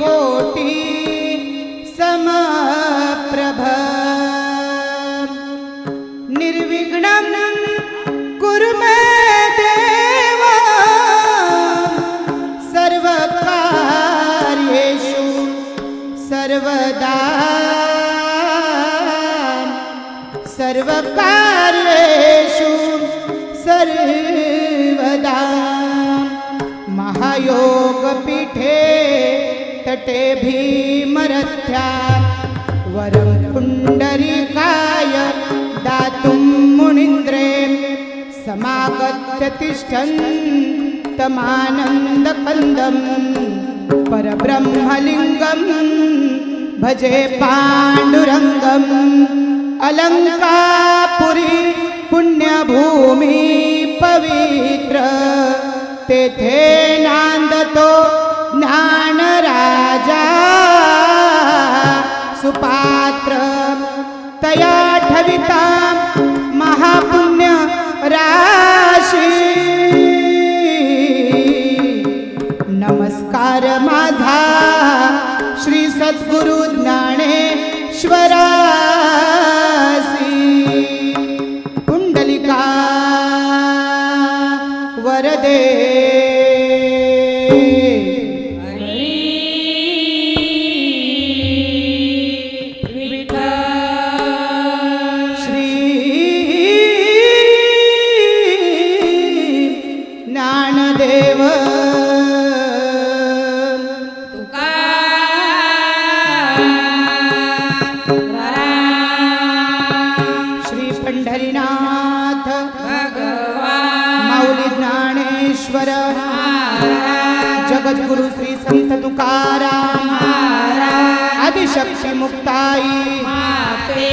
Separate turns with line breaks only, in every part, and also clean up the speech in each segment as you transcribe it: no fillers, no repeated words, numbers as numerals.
कोटि समप्रभ निर्विघ्नं कुरु मे देव सर्वकार्येषु सर्वदा सर्वकार्येषु सर्वदा महायोगपीठे तटे भीमरथ्या वरं पुण्डरीकाय दातुं मुनीन्द्रे समागत्य तिष्ठन्तमानन्दकन्दं परब्रह्मलिङ्गं भजे पाण्डुरङ्गम् अलंकापुरी पुण्यभूमि पवित्र तेथे नांदतो ज्ञानराजा सुपात्र तया ठविता महापुण्य राशी नमस्कार माझा श्री सद्गुरु ज्ञानेश्वरासी कुंडलिका वरदे श्री ज्ञानदेव पंढरीनाथ भगवान माऊली ज्ञानेश्वर जगद्गुरु श्री संत तुकाराम आदिशक्ती मुक्ताई माते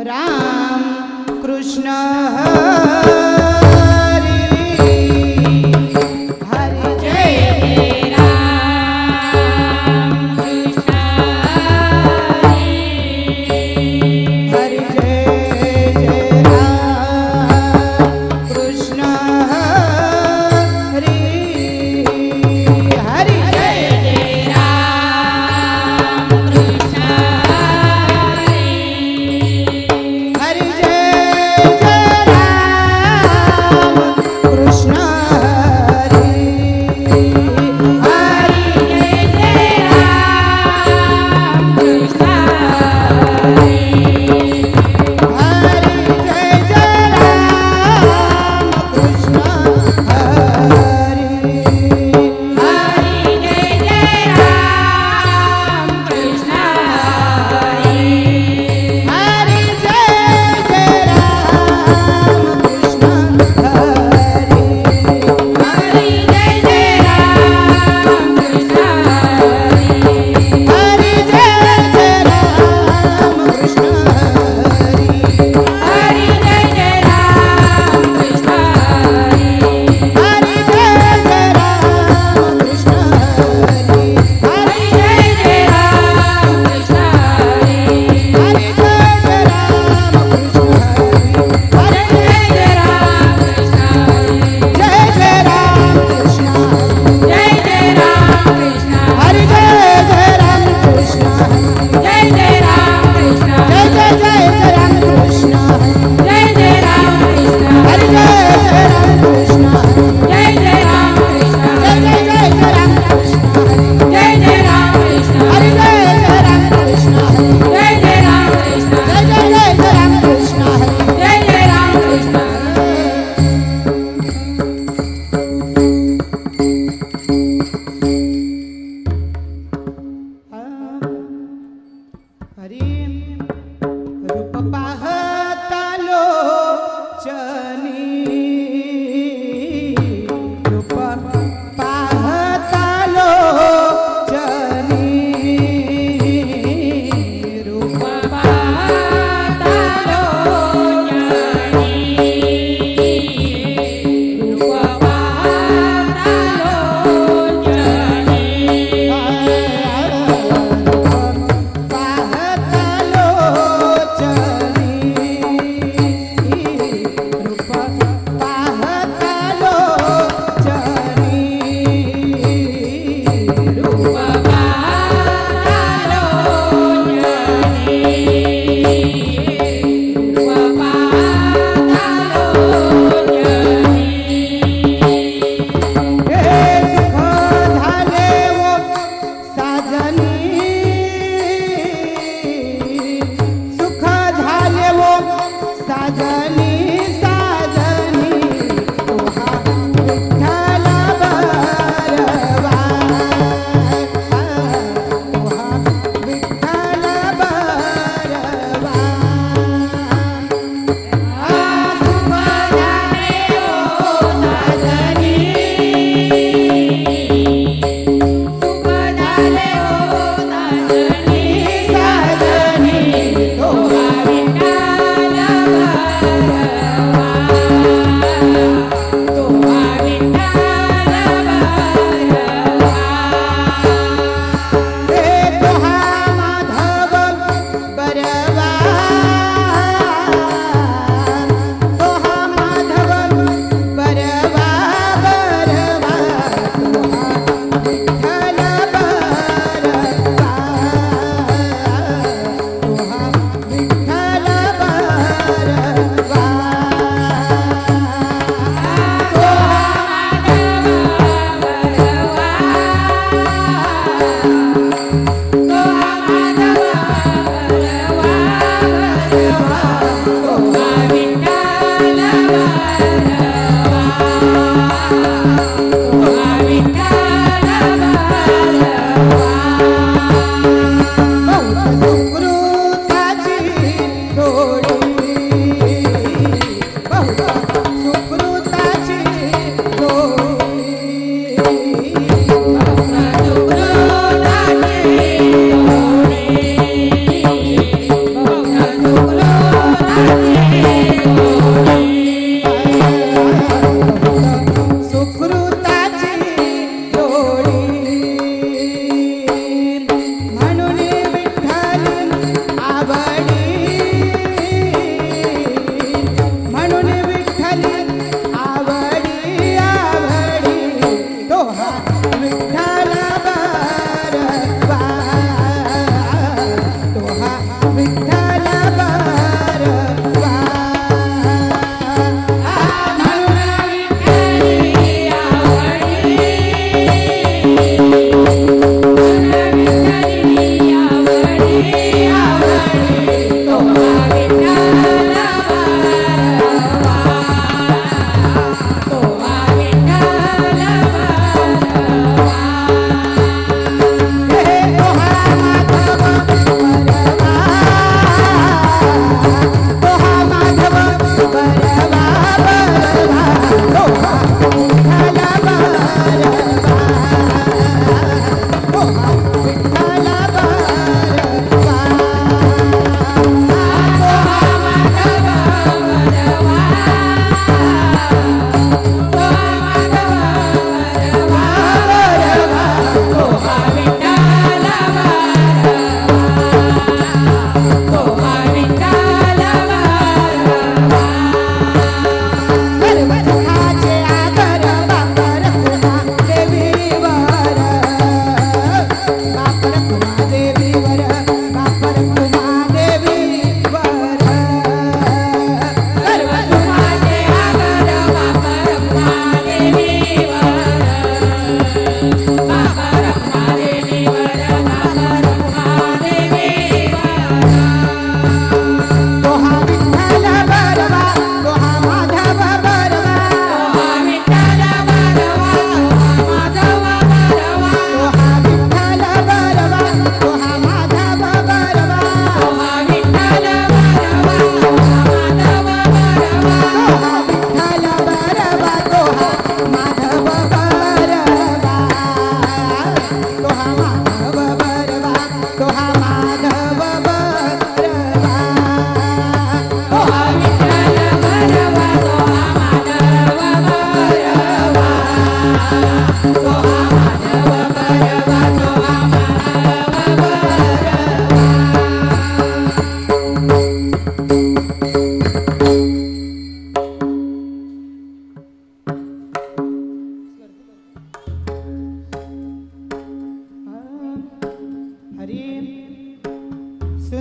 राम कृष्ण हरि हरि जय राम कृष्ण हरि जय जय राम कृष्ण हरि हरि जय जय राम कृष्ण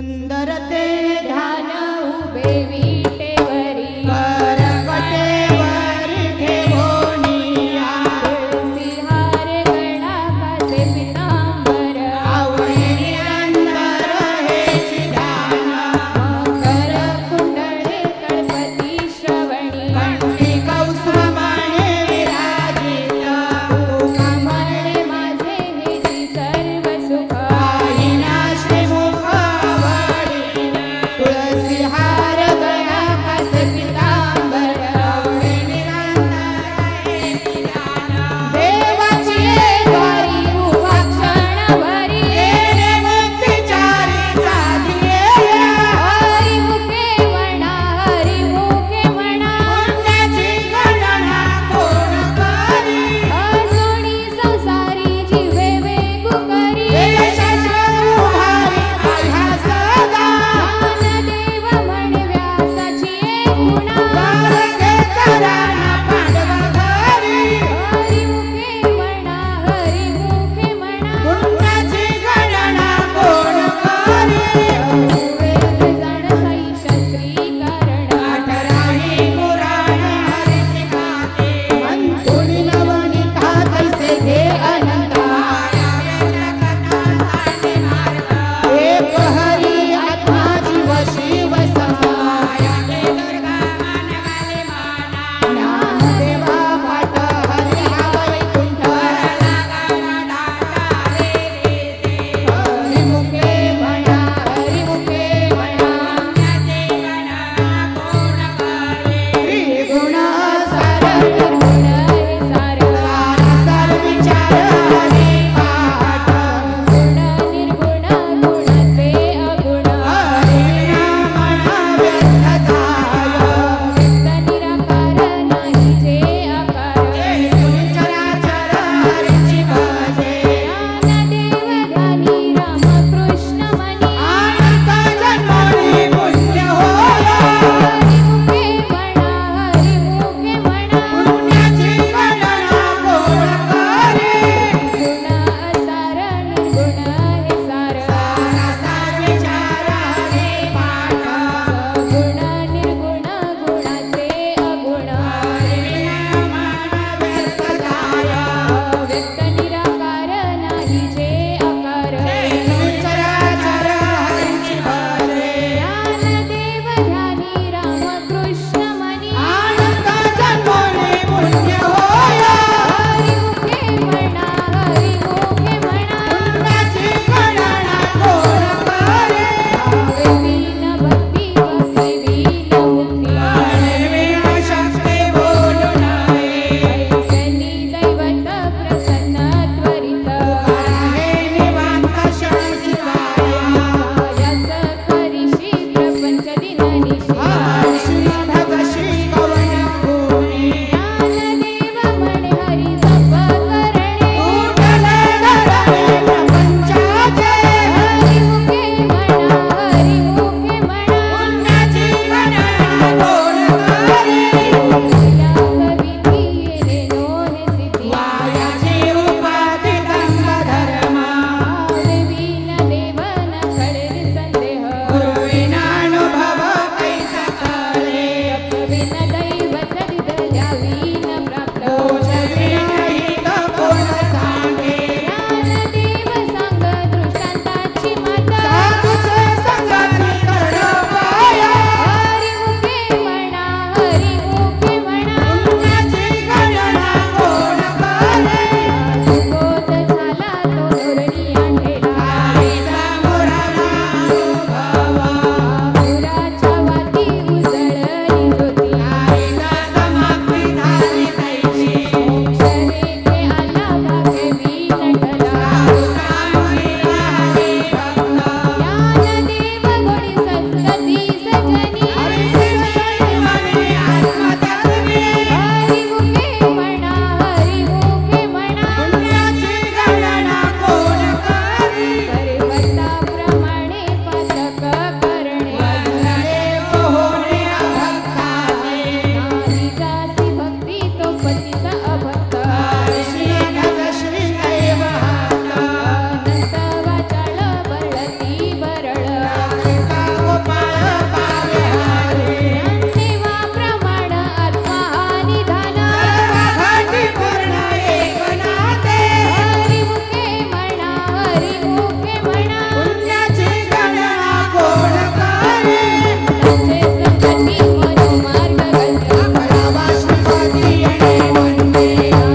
सुंदर ते
ध्यान उभे विटेवरी
करकटेवरी घेऊनिया
सिंहार गळाकाचे पितांबर
आवळे निरंतर हेची ध्यान
मकर कुंडळे गणपती श्रवणी
कंठी कौस्तुभमणी विराजित
कामळे माझे हेची सर्व सुख
पाहिना श्रीमुख आवडीन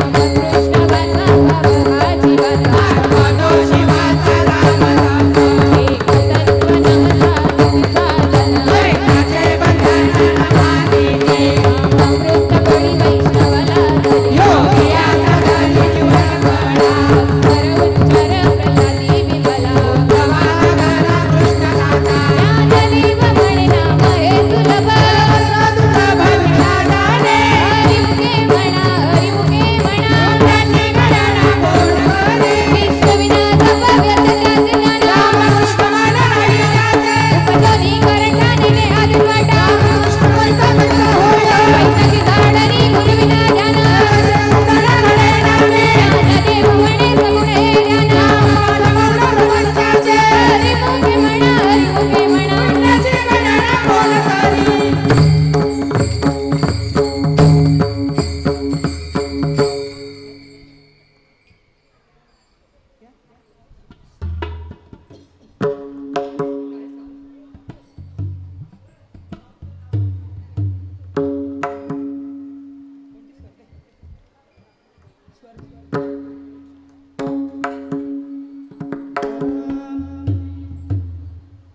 रामकृष्ण बसा बाबा जीवाचा
तो शिवाचा राम दास
एक तत्व नमसा साधन
ऐकाचे बंधन मानिते
अमृत पडी वैष्णवला धरी
योगी असा धरी जीवन कळा
अक्षर उच्चार प्रसादी विमला
गवाला कृष्ण दाता
ज्ञानदेव म्हणे नाम हे सुलभ
दुर्लभ विलासाने
हरिमुखे म्हणा
त्याची गणना कोण करे
विश्वविनाथ व्यर्थ त्याचे ज्ञान
रामकृष्ण मन नाही त्याचे
उपजोनी करंटाने ने आदिवाटा
कृष्ण वैभव होय
वैताची झाडणी गुरुविना ध्यान
गणगणे नामे
ज्ञानदेव म्हणे सगुणे ध्यान
प्रपंचाचे
हरिमुखे म्हणा
त्याची गणना कोण करी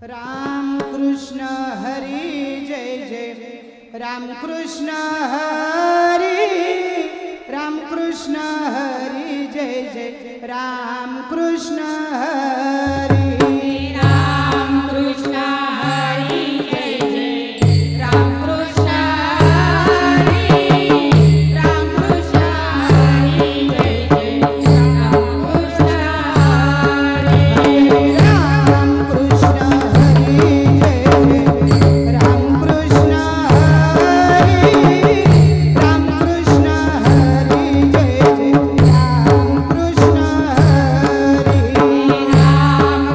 राम कृष्ण हरी जय जय राम कृष्ण हरी राम कृष्ण हरी जय जय राम कृष्ण हरी राम कृष्ण हरी जय जय राम कृष्ण हरी राम कृष्ण हरी जय जय राम कृष्ण हरी राम कृष्ण हरी जय जय राम कृष्ण हरी राम कृष्ण हरी जय जय राम कृष्ण हरी राम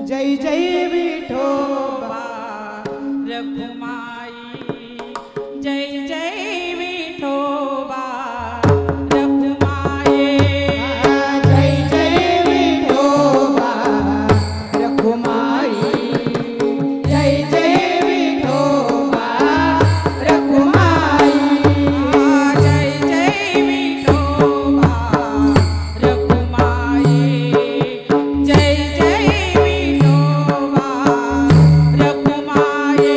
जय जय विठोबा
रखुमाई जय जय विठोबा रखुमाई
जय जय विठोबा रखुमाई जय जय विठोबा रखुमाई
जय जय विठोबा रखुमाई जय जय विठोबा रखुमाई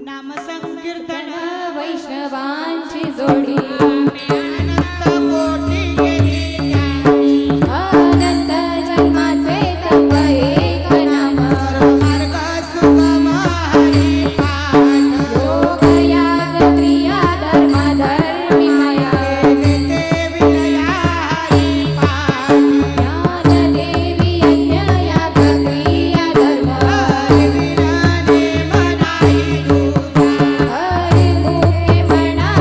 नाम संकीर्तन
वैष्णवांची जोडी
अनंत कोटी गेली ज्ञानी.
अनंत जन्माचे तप एक नाम
मार्ग सुगम हरी पाठ.
योग याग क्रिया धर्म धर्मी माया
देते विनया हरी पाठ.
ज्ञान देवी यज्ञ याग क्रिया धर्म
विनाने मनाई तुझा.
हरी मुखे म्हणा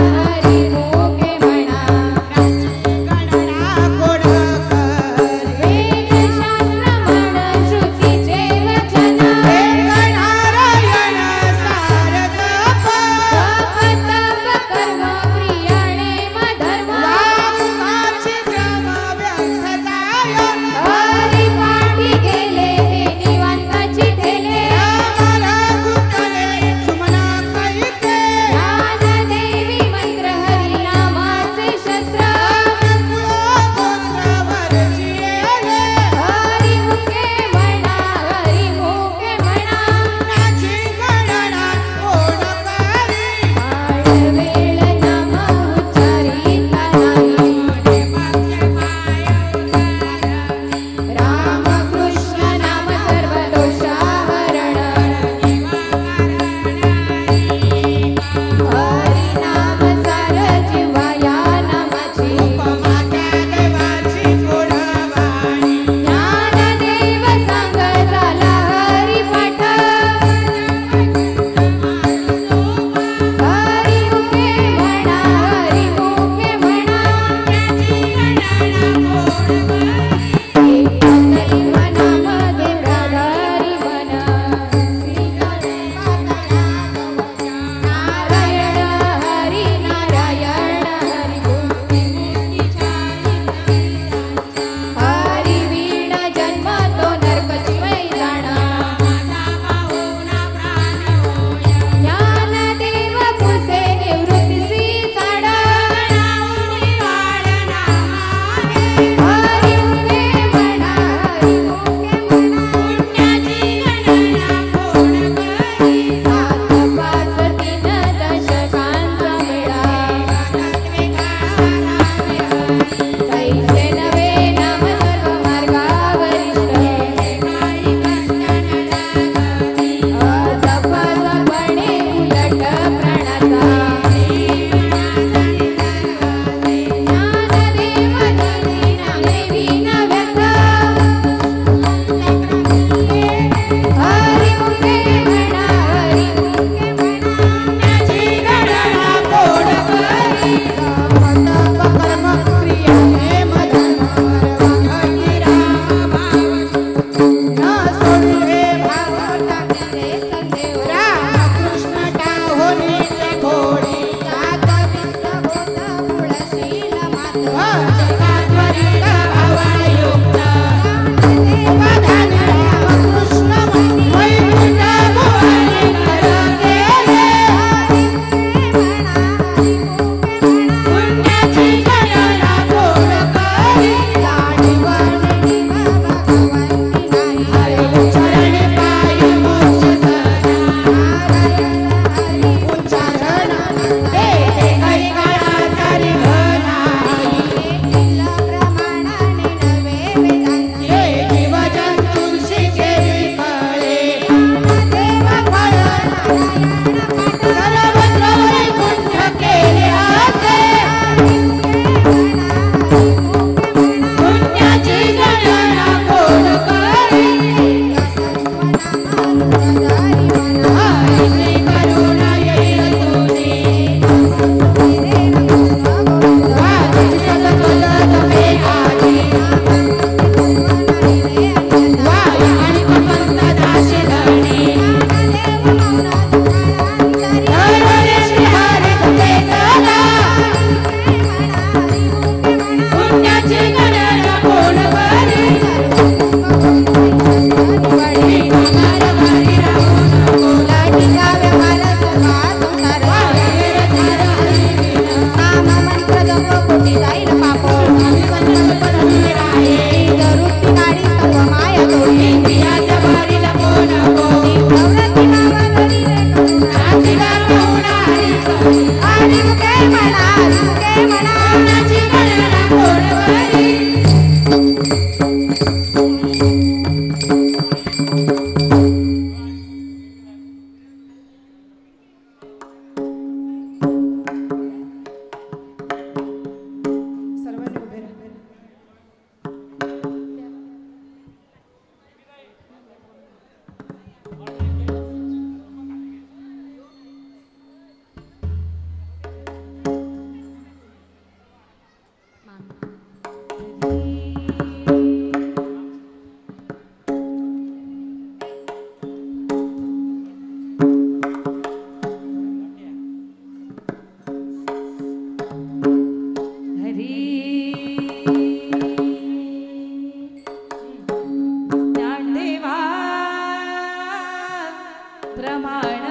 प्रमाण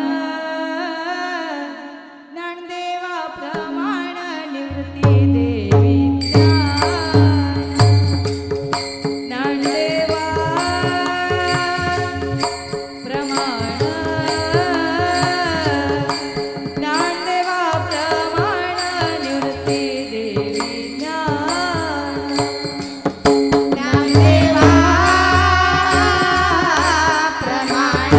ज्ञानदेवा प्रमाण निवृत्ती देवी ज्ञानदेवा प्रमाण ज्ञानदेवा प्रमाण निवृत्ती देवी
ज्ञानदेवा प्रमाण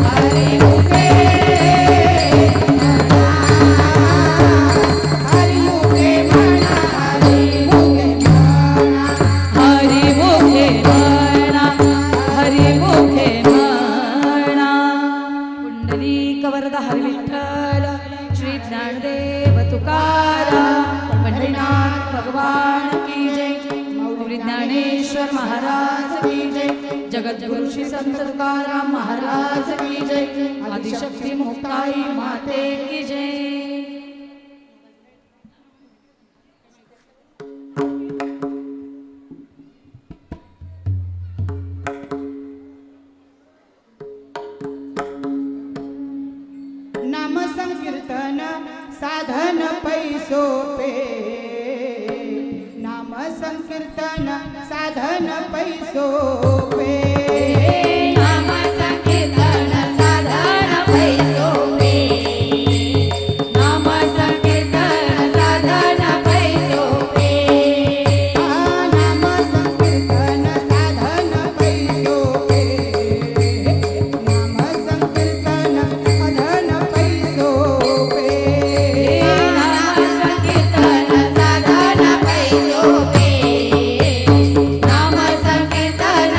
हरी मुखे हरी मुखे म्हणा हरी मुखे म्हणा
हरी मुखे म्हणा हरी मुखे म्हणा पुंडलिक वरद हरी विठ्ठल श्री ज्ञानदेव तुकाराम पंढरीनाथ भगवान की जय गौरी ज्ञानेश्वर महाराज की जय जगद्गुरु श्री संत तुकाराम महाराज की जय आदिशक्ती मुक्ताई माते की जय
नाम संकीर्तन साधन पैसो पे नाम संकीर्तन साधन पैसो पे
नाम संकीर्तन साधन पैसो पे नाम संकीर्तन साधन पैसो पे
नाम संकीर्तन साधन पैसो पे नाम संकीर्तन साधन पैसो पे
नाम संकीर्तन साधन पैसो पे नाम संकीर्तन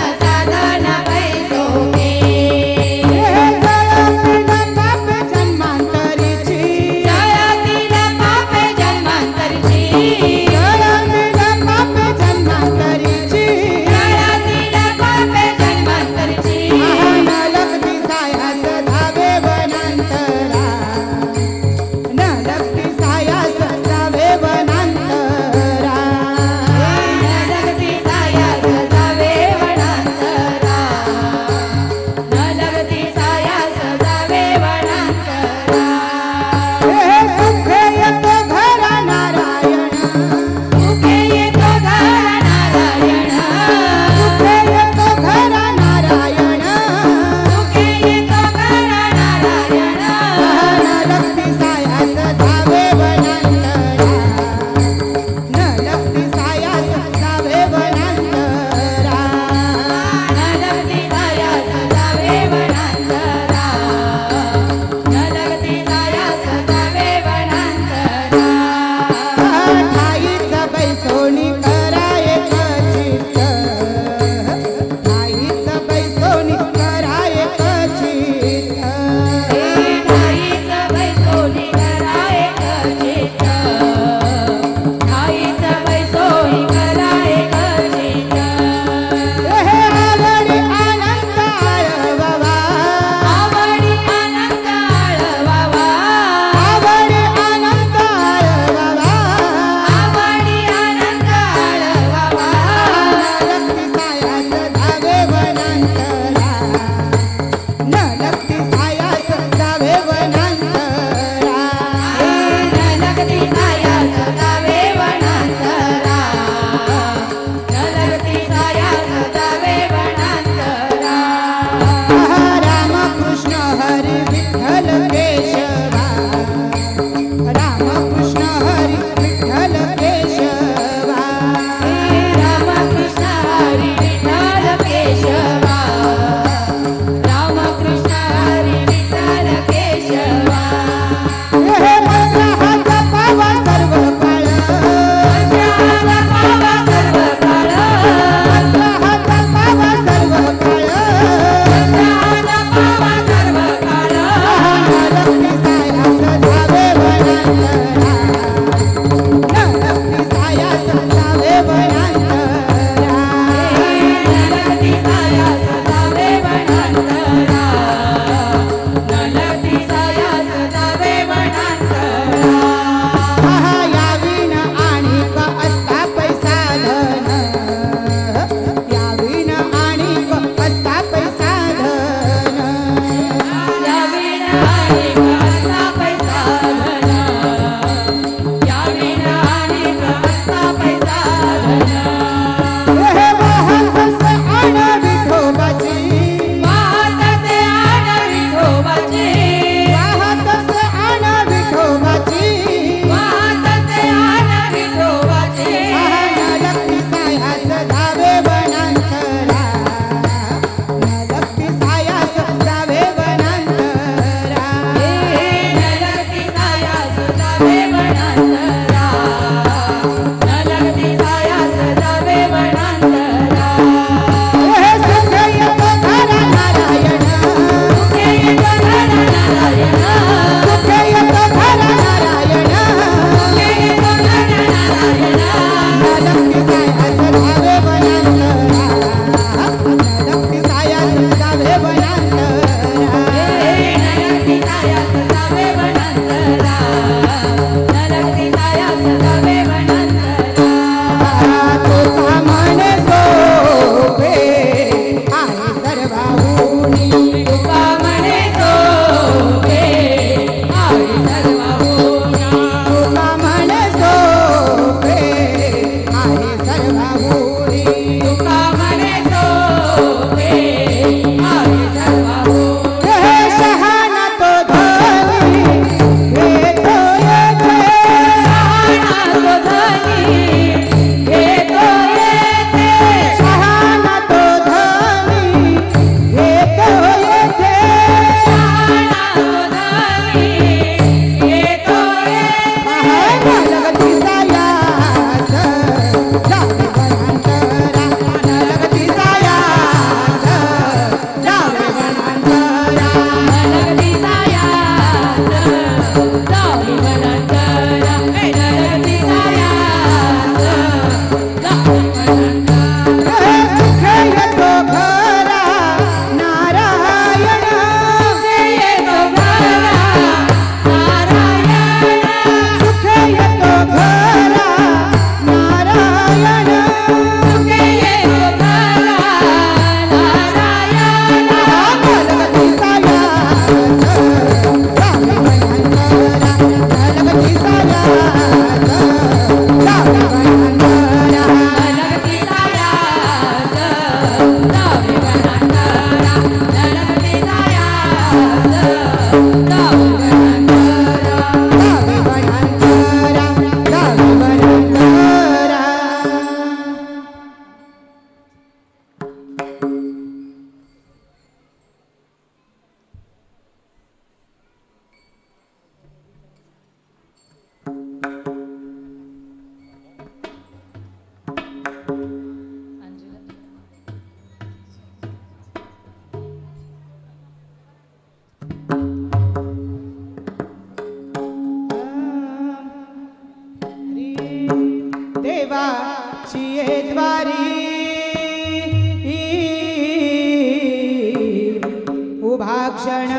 उभाक्षण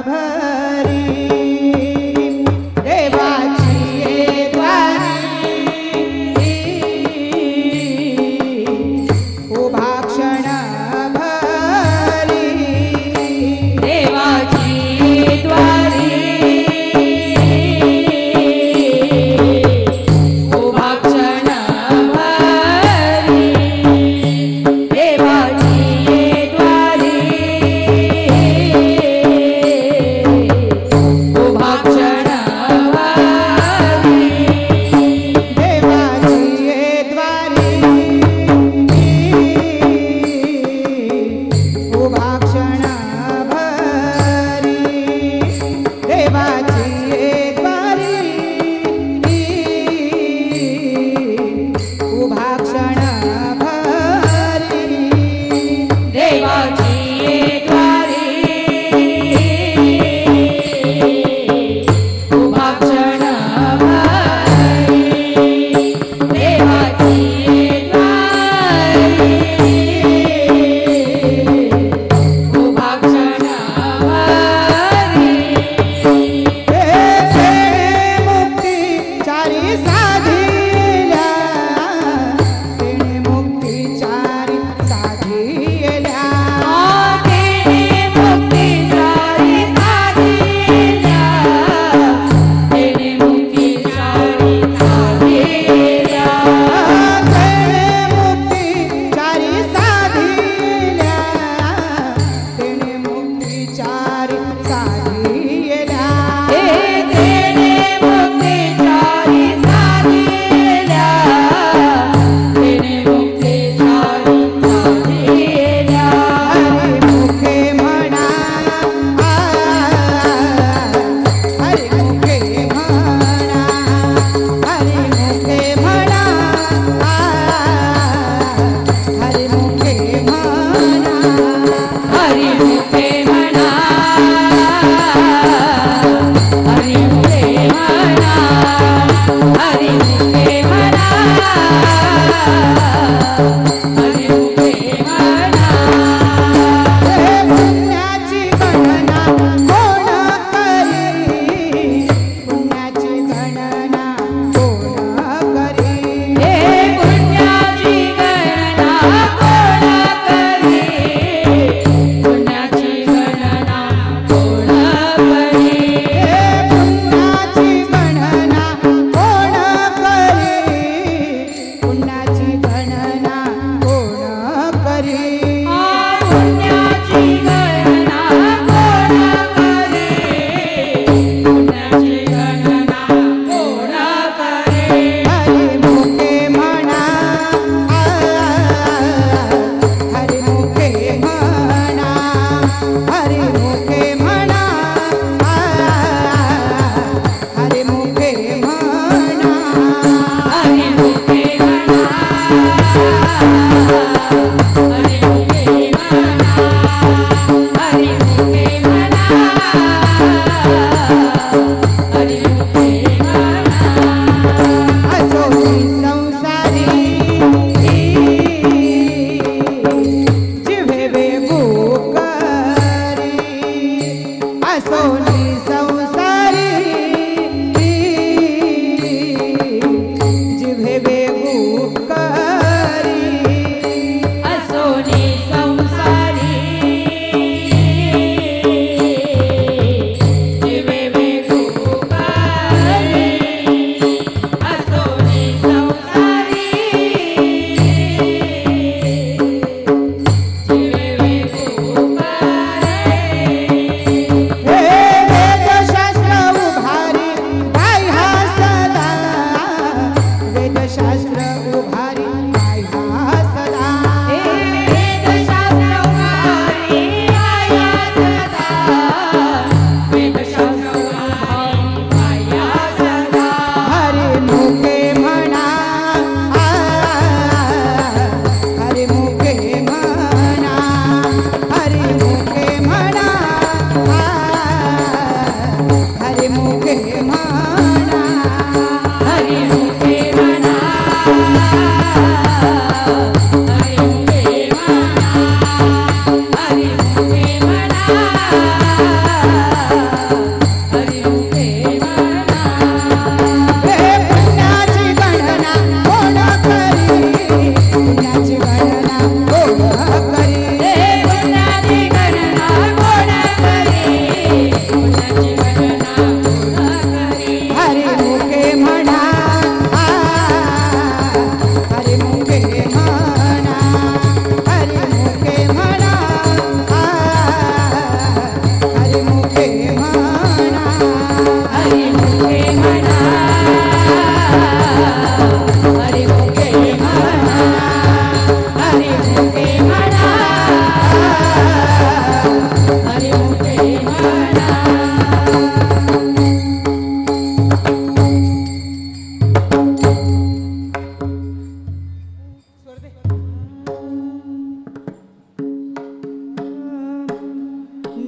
भरी देवाची ये द्वारी उभाक्षण भरी
देवाची द्वारी उभाक्षण भरी देवाची द्वारी उभाक्षण भरी
देवाची ये द्वारी उभाक्षण भरी देवाची ये द्वारी उभाक्षण भरी
देवाची द्वारी उभाक्षण भरी देवाची द्वारी उभाक्षण भरी
मुक्ती चारी साधिल्या तेणे मुक्ती चारी साधिल्या
तेने मुक्ती चारी साधिल्या तेने मुक्ती चारी साधिल्या
तेणे मुक्ती चारी साधिल्या तेणे मुक्ती चारी साधिल्या
तेने मुक्ती चारी साधिल्या तेने मुक्ती चारी साधिल्या
हरी मुखे म्हणा हरी मुखे म्हणा हरी मुखे म्हणा हरी मुखे म्हणा
हरी मुखे म्हणा हरी मुखे म्हणा हरी मुखे म्हणा हरी मुखे म्हणा
पुण्याची गणना कोण करी पुण्याची गणना कोण करी
हे पुण्याची गणना कोण करी पुण्याची गणना कोण करी
पुण्याची गणना कोण करी पुण्याची गणना कोण करी
पुण्याची गणना कोण करी पुण्याची गणना कोण करी
हरी मुखे म्हणा हरी मुखे म्हणा हरी मुखे म्हणा हरी मुखे म्हणा
हरी मुखे म्हणा हरी मुखे म्हणा हरी मुखे म्हणा हरी मुखे म्हणा
असोनी संसारी जिव्हे वेगू करी असोनी संसारी जिव्हे वेगू करी
असोनी संसारी जिवे वेगू करी असोनी संसारी जिवे वेगू करी
हे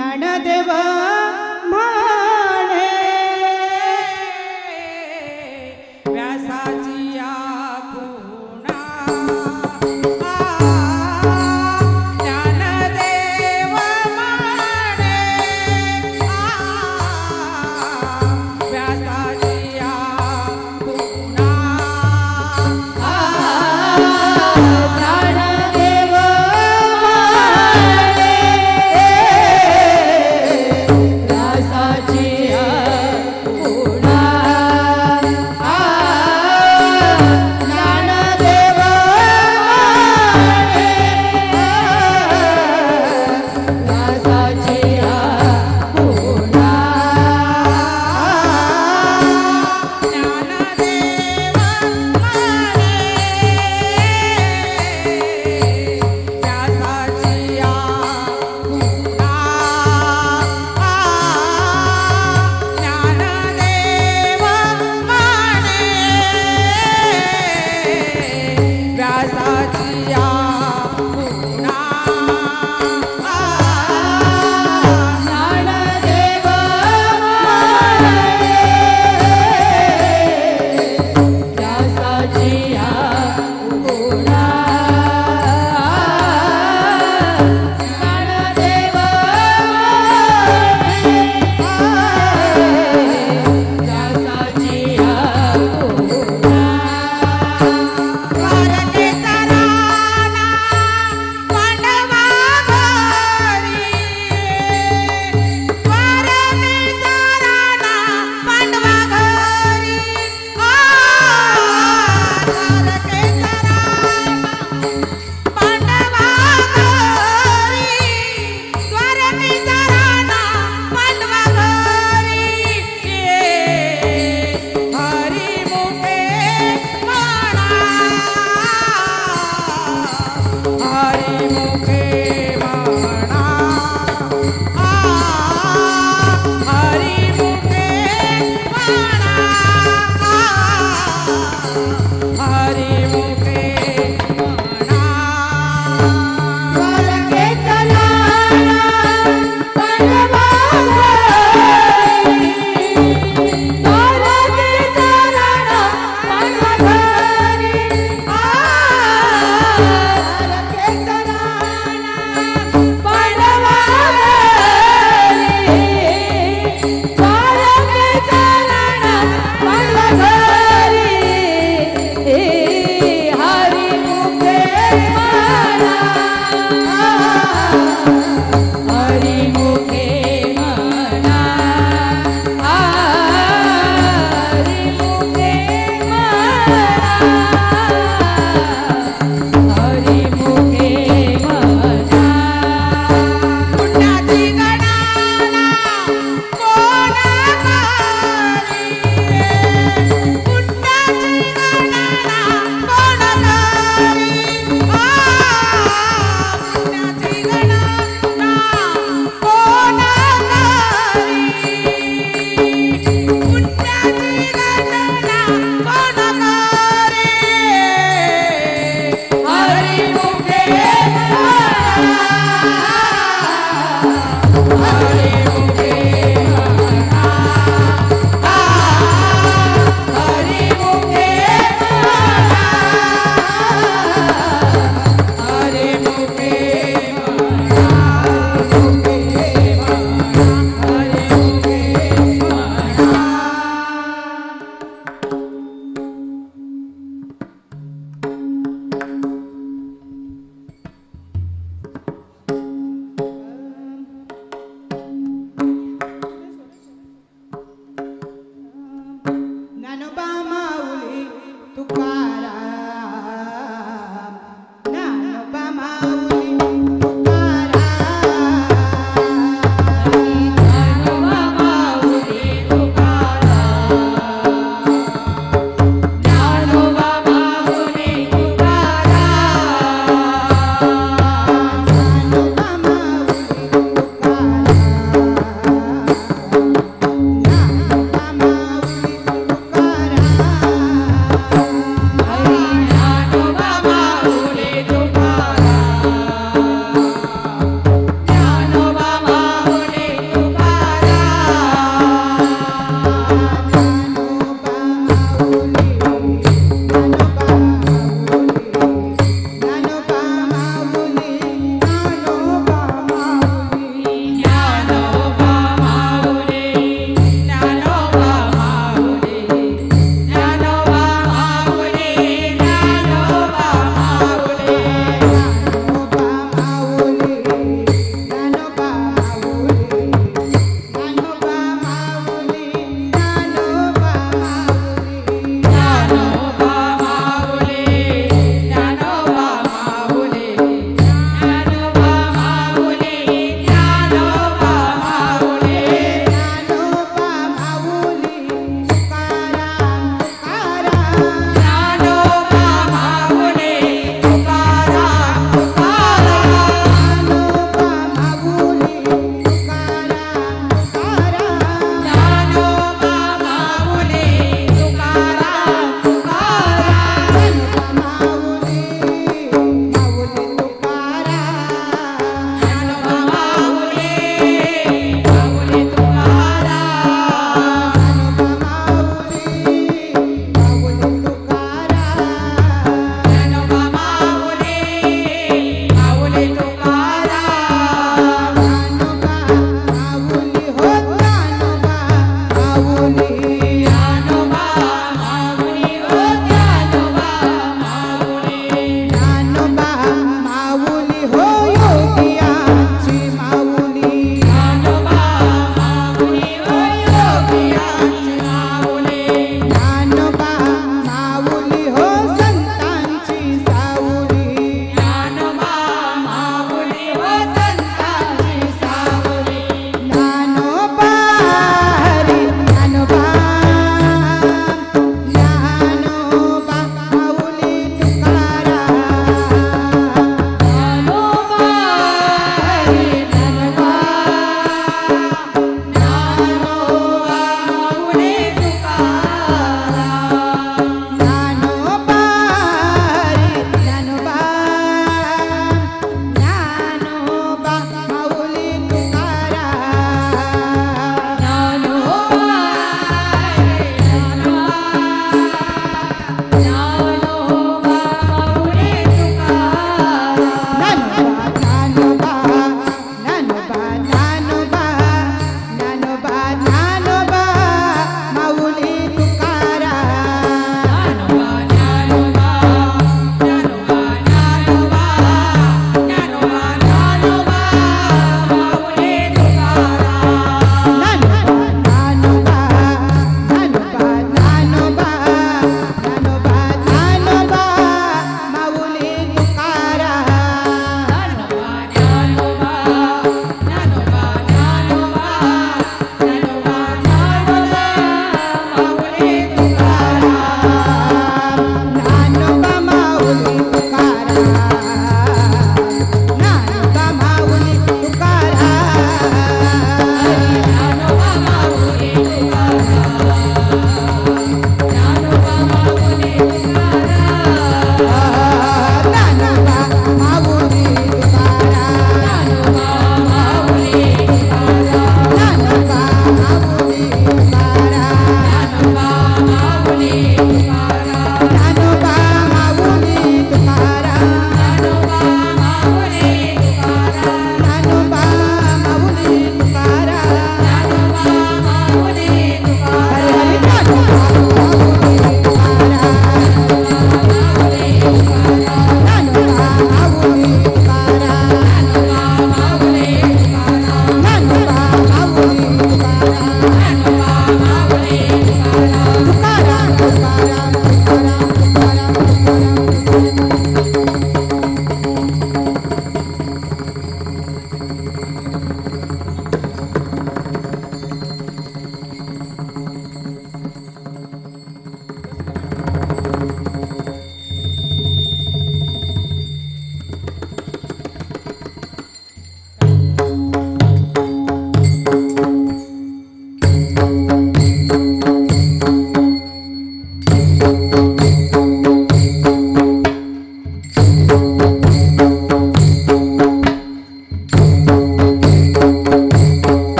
ज्ञानदेव म्हणे
व्यासाची या खुणा ज्ञानदेव म्हणे व्यासाची या खुणा
ज्ञानदेव व्यासाची खुणा ज्ञानदेव व्यासाची खुणा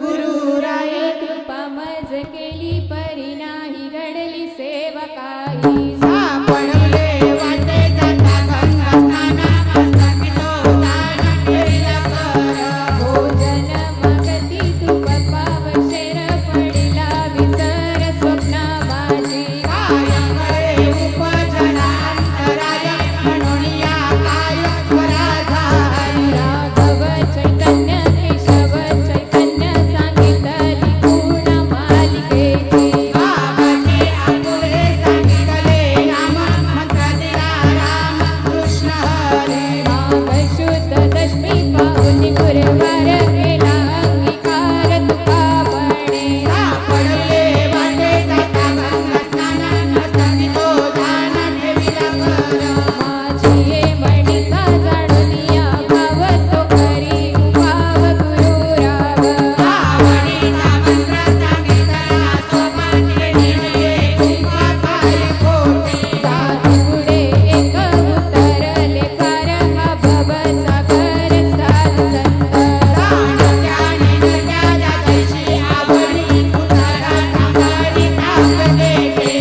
गुरुराये कृपा मज केली परी नाही घडली सेवकाई
सापडले वाटे जाता गंगा स्नाना मस्तकी तो दान केला कर
भोजन मागती तूप पावशेर पडिला विसर स्वप्ना माझी
कायमळे उपजना अंतराय म्हणून या काय पराधारी
राघव चैतन्य केशव चैतन्य सांगितली गुण मालिकेची
बाबाने आपुले सांगितले नाम मंत्र दिला राम कृष्ण हरे
माघ शुद्ध दशमी पाहुन गुरुवार केला अंगीकार तुका म्हणे
सापडले वाटे जाता गंगा स्नाना मस्तकी तो दान ठेविला कर
माझी ये मणीचा जाणूनिया भाव तो करी उभाव गुरु राव
आवडीचा मंत्र सांगितला सोपाने निर्णय तुका काय खोटे
साधी पुढे एक उतरले फार हा भवसागर साध संत
प्राण त्याने नद्या जातैशी आवडी उतारा सांभाळी ताक देते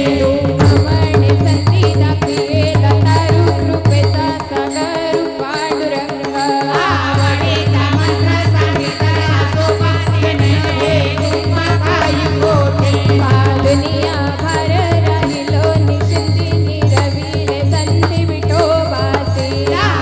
म्हणे संती दाखविले दातारू कृपेचा सागर पांडुरंग
आवडीचा मंत्र सांगितला सोपाने निर्णय तुका काय खोटे
दुनिया भार राहिलो निशिंदी निरविले संधी विठोबासी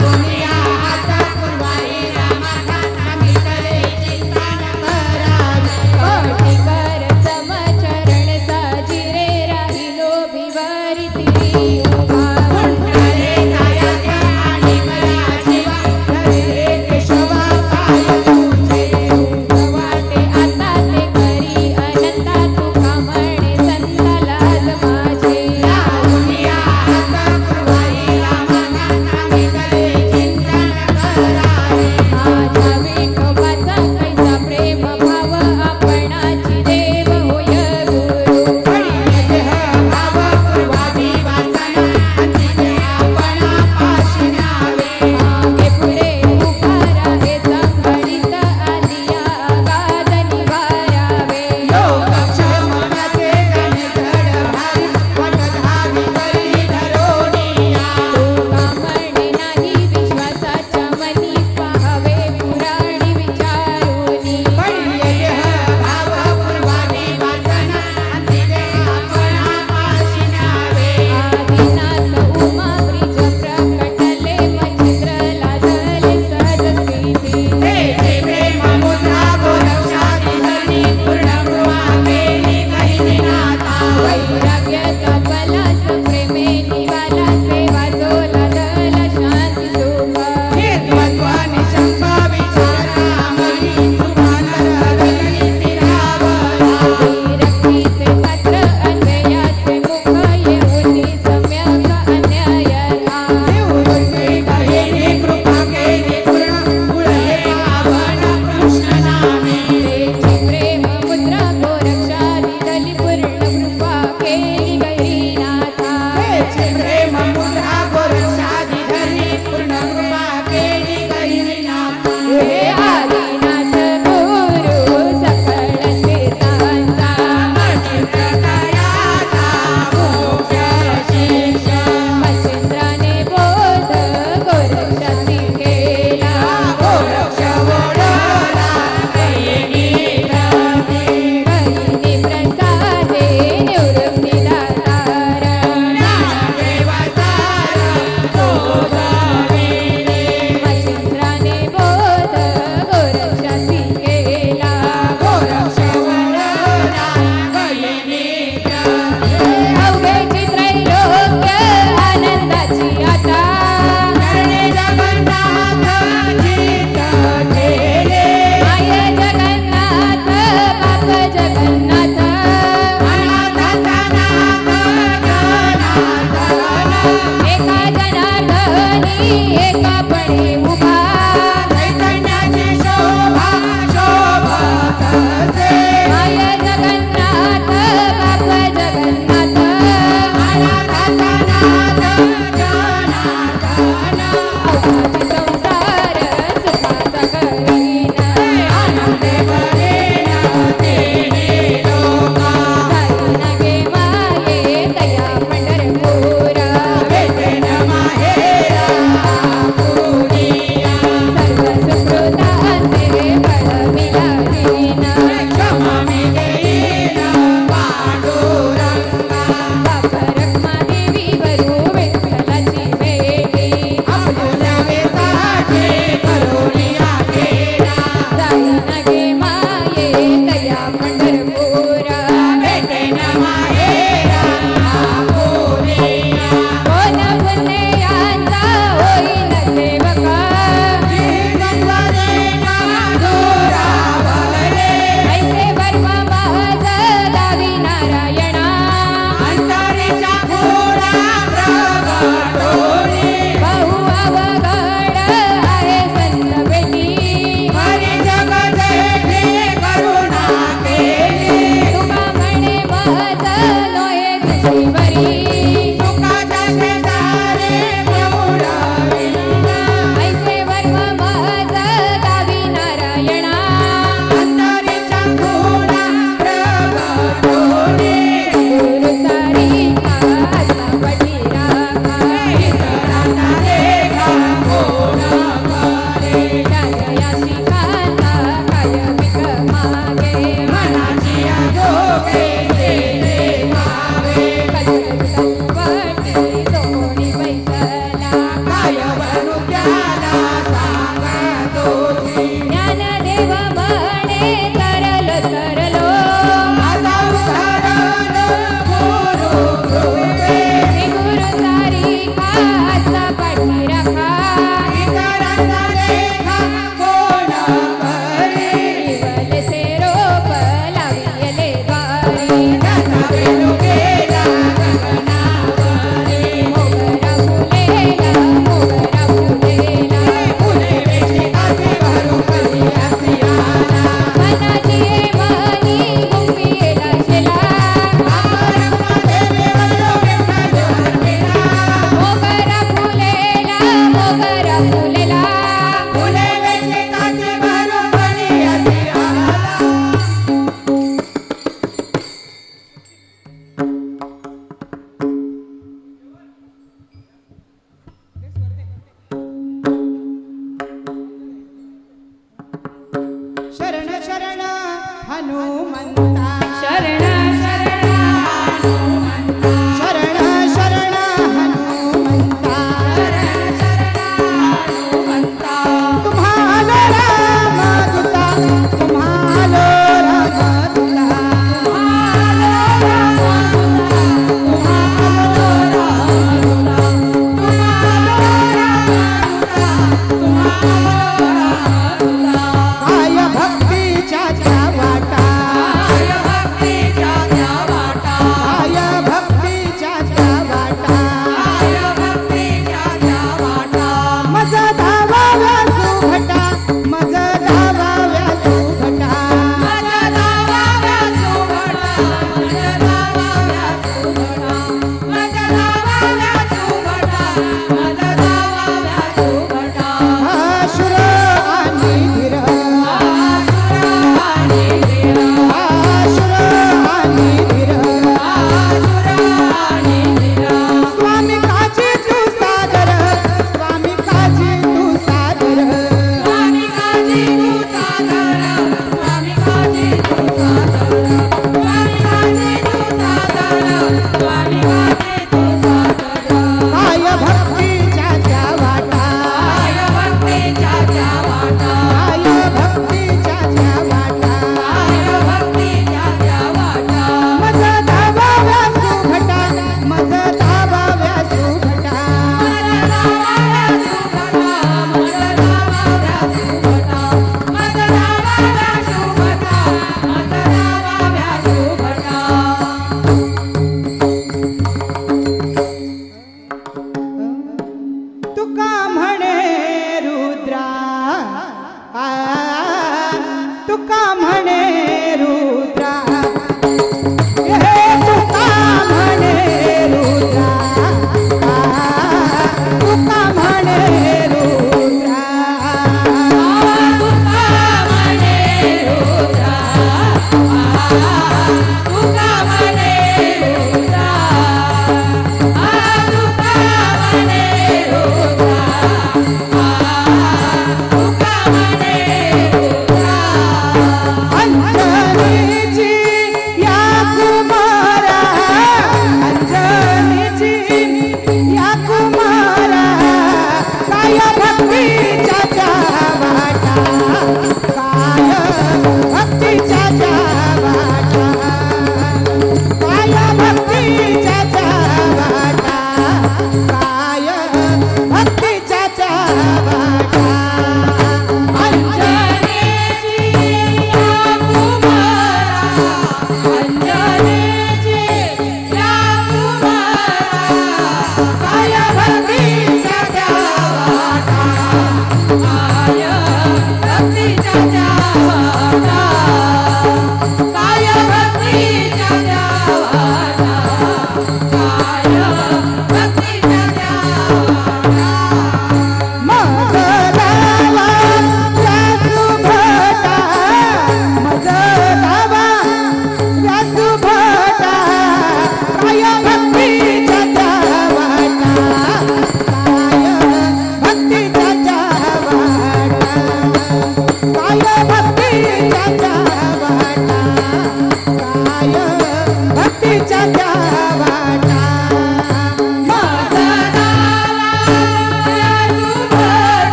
दुनिया आता पूर्वाई रामाचा सांगितले चिंता न करावी
कोटी कर समचरण साजिरे राहिलो भिवारी तिरी उभा
कुंडले सायाचा आणि मला जीवा धरे केशवा काय तुझे
वाटे आता ते करी अनंता तुका म्हणे संतालाच माझे
दुनिया आता पूर्वाई रामाचा सांगितले चिंता न करावी
माझा विठोबाचा कैसा प्रेम भाव आपणाची देव होय गुरु
पडिले देह भाव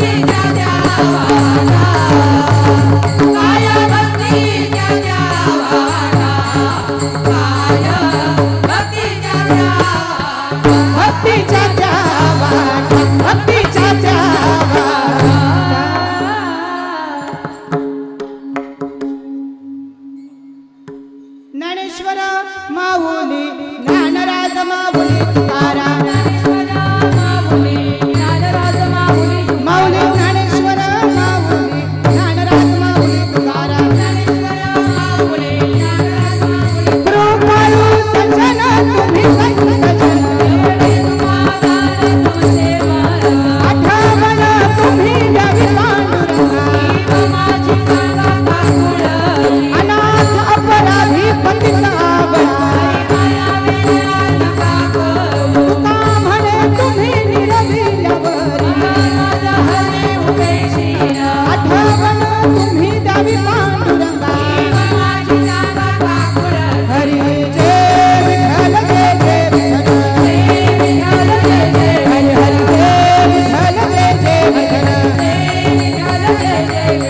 भक्तीच्या द्यावाना काय भक्तीच्या द्यावाना काय भक्तीच्या द्यावाना भक्तीच्या द्यावाना भक्तीच्या द्यावाना ज्ञानेश्वर माऊली ज्ञानराज माऊली तुकाराम माऊली ज्ञानेश्वर माऊली ज्ञानराज माऊली तुकाराम कृपाळू सज्जन तुम्ही संत जन आठवण तुम्ही द्यावी पांडुरंगा अनाथ अपराधी पतित आवळा तुका म्हणे तुम्ही निरविल्यावरी आठवण तुम्ही द्यावी पांडुरंगा हरी जय विठ्ठल जय जय विठ्ठल हरी हरी जय विठ्ठल जय जय विठ्ठल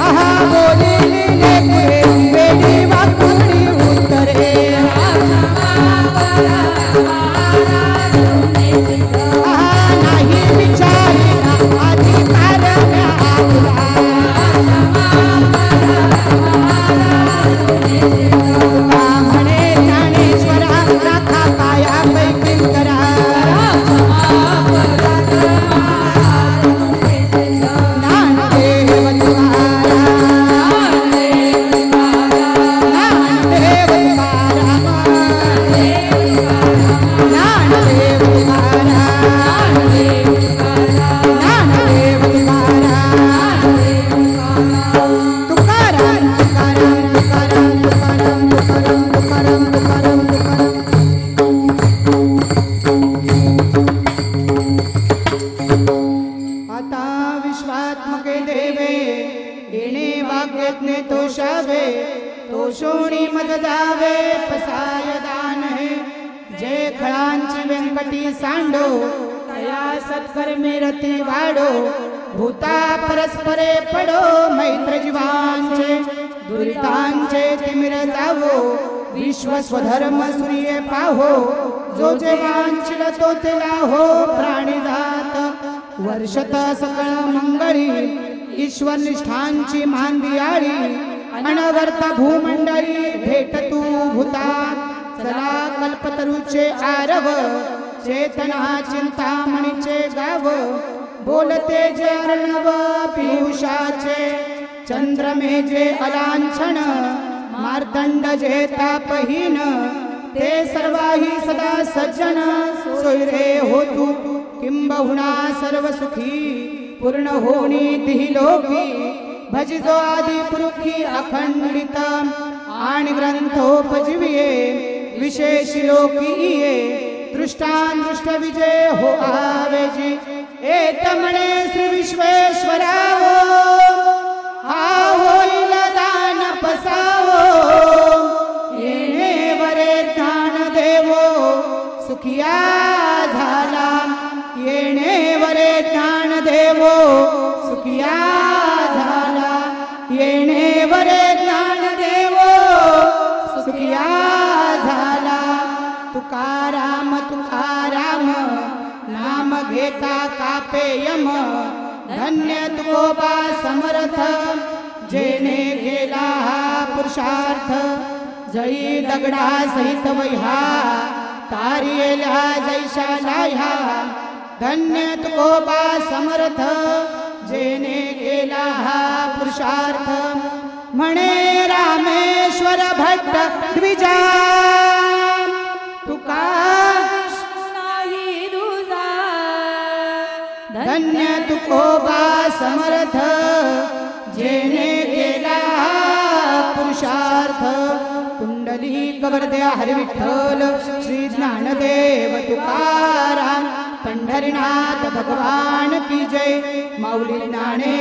आहा बोलिली लेकरे वेडी वाकुडी उत्तरे आहा नाही विचारिना अधिकार आपला तुका म्हणे ज्ञानेश्वरा राखा पाया पैकी करा ज्ञानदेव तुकाराम तुकाराम तुकाराम तुकाराम तुकाराम तुकाराम तुकाराम आता विश्वात्मके देवे येणे वाग्यज्ञे तोषावे तोषोणी मज जावे पसाय दान हे जे खळांची व्यंकटी सांडो तया सत्कर्मे रती वाडो भूता परस्परे पडो मैत्र जीवांचे दुरितांचे तिमिर जावो विश्व स्वधर्म सूर्य पाहो जो जे वांछिल तो ते लाहो प्राणी जात वर्षत सकळ मंगळी ईश्वर निष्ठांची मांदियाळी अनवर्त भूमंडळी भेट तू भूता चला कल्पतरूचे आरव चेतना चिंतामणीचे गाव बोलते जे अर्णव पियुषाचे चंद्रमे जे अलांछन मार्दंड जे तापहीन ते सर्वाही सदा सज्जन सोयरे होतु किंबहुना सर्व सुखी पूर्ण होणी तिही लोकी भजिजो आदि पुरुखी अखंडित आणि ग्रंथोपजीविये विशेष लोकीये दृष्टान विजय हो आवेजी एक म्हणे श्री विश्वेश्वरावो हा होईल दान पसावो येणे वरे दान देवो सुखिया झाला येणे वरे दान देवो सुखिया झाला येणे वरे दान देवो सुखिया झाला तुकाराम तुकाराम नाम घेता कापे यम धन्य तुकोबा समर्थ जेने गेला हा पुरुषार्थ जळी दगडा सहित वह्या तारियेला जैशा लाह्या धन्य तुकोबा समर्थ जेने गेला हा पुरुषार्थ म्हणे रामेश्वर भट्ट द्विजा तुका धन्य तुकोबा समर्थ जेने गेला पुरुषार्थ कुंडली कवर्द्या हरिविठ्ठल श्री ज्ञानदेव तुकाराम पंढरीनाथ भगवान की जय माऊली ज्ञाने